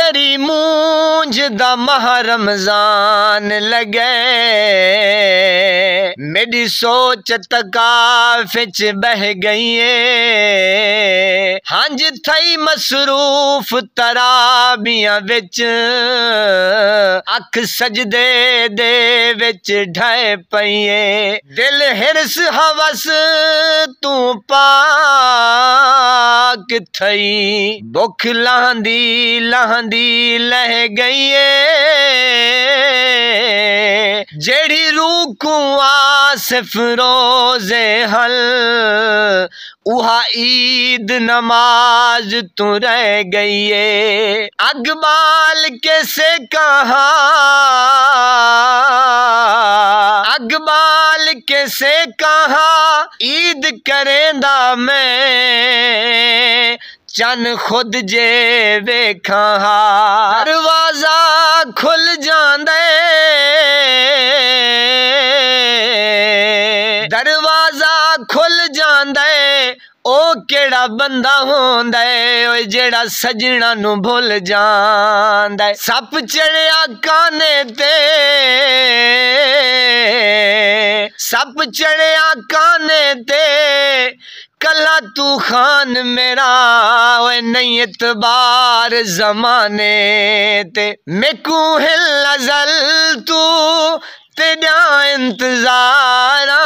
तेरी मूंझ दा माह रमजान लगे, मेरी सोच तकाफ च बह गई है। हंज थई मसरूफ तराबियां विच, अख सजदे दे विच ढह पईए। दिल हिरस हवस तू पाक थई, भुख लहंदी लहंदी लह गई है। जेड़ी रूह को आसिफ रोजे हल, उहा ईद नमाज तू रह गई है। अकबाल के से कहा, अकबाल के से कहा ईद करेंदा मैं, चन खुद जे वेखा। दरवाजा खुल जांदे, दरवाजा खुल जांदे, ओ केड़ा बंदा होंदा है ओए जेड़ा सजना नू भुल जांदा है। सप चढ़िया काने ते, सप चढ़िया काने ते, कला तू खान मेरा ओए नहीं इतबार जमाने ते। मेकू हिल अजल तू तेरा इंतजारा,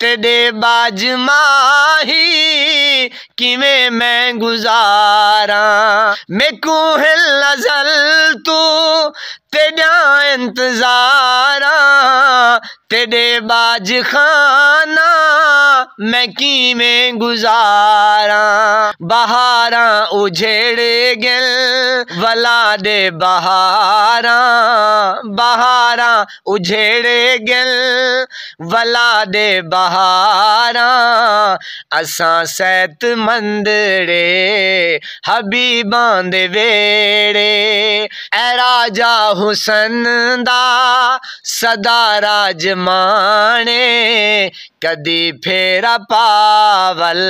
तेरे बाज माही किवें मैं गुजारा। मेकू हिल अजल तू तेरा इंतजारा, तेरे बाज खाना मैं किवें गुजारा। बहारा उझेड़े गिल वला दे बहारा, बहारा उझेड़े गिल वला दे बहारा। असां सेहत मंदड़े हबीबां दे वेड़े, ऐ राजा हुसन दा सदा राज माणे। कदी फेरा पावल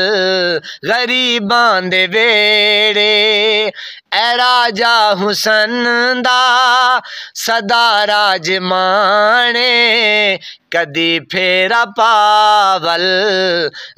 गरीबां दे वेड़े, ऐ राजा हुसन दा सदा राज माणे। कदी फेरा पावल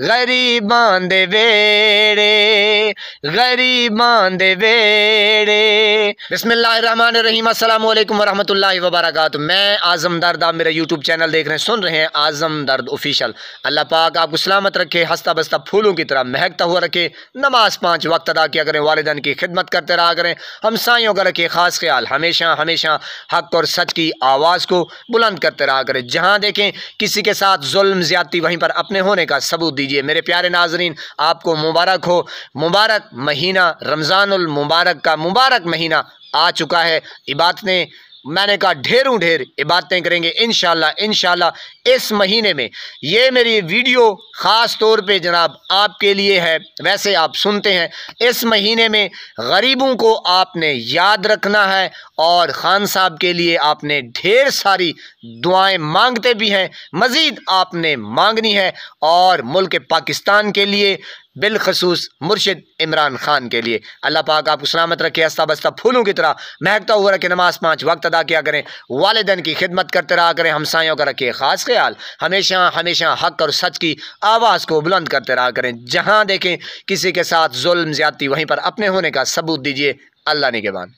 गरीबां दे वेड़े, गरीबां दे वेड़े। बिस्मिल्लाहिर्रहमानिर्रहीम, अस्सलामु अलैकुम वरहमतुल्लाहि वबरकातुहू। मैं आज़म दर्द, आप मेरा यूट्यूब चैनल देख रहे हैं, सुन रहे हैं आज़म दर्द ऑफिशियल। अल्लाह पाक आपको सलामत रखे, हंसता बसता फूलों की तरह महकता हुआ रखे। नमाज 5 वक्त अदा किया करें, वालिदैन की खिदमत करते रहा करें। हमसायों का रखे खास ख्याल, हमेशा हमेशा हक और सच की आवाज़ को बुलंद करते रहा करें। जहाँ देखें किसी के साथ जुल्म ज्यादती, वहीं पर अपने होने का सबूत दीजिए। मेरे प्यारे नाजरीन, आपको मुबारक हो। मुबारक महीना रमज़ानुल मुबारक का मुबारक महीना आ चुका है। इबादतें, मैंने कहा ढेरों ढेर इबादतें करेंगे इंशाल्लाह। इंशाल्लाह इस महीने में ये मेरी वीडियो ख़ास तौर पे जनाब आपके लिए है। वैसे आप सुनते हैं, इस महीने में गरीबों को आपने याद रखना है और खान साहब के लिए आपने ढेर सारी दुआएं मांगते भी हैं, मज़ीद आपने मांगनी है। और मुल्क पाकिस्तान के लिए, बिलखसूस मुर्शिद इमरान खान के लिए। अल्लाह पाक आपको सलामत रखे, हंसता बसता फूलों की तरह महकता हुआ रखे। नमाज 5 वक्त अदा किया करें, वालिदैन की खिदमत करते रहा करें। हमसायों का रखे खास ख्याल, हमेशा हमेशा हक और सच की आवाज़ को बुलंद करते रहा करें। जहाँ देखें किसी के साथ जुल्म ज्यादती, वहीं पर अपने होने का सबूत दीजिए। अल्लाह निगहबान।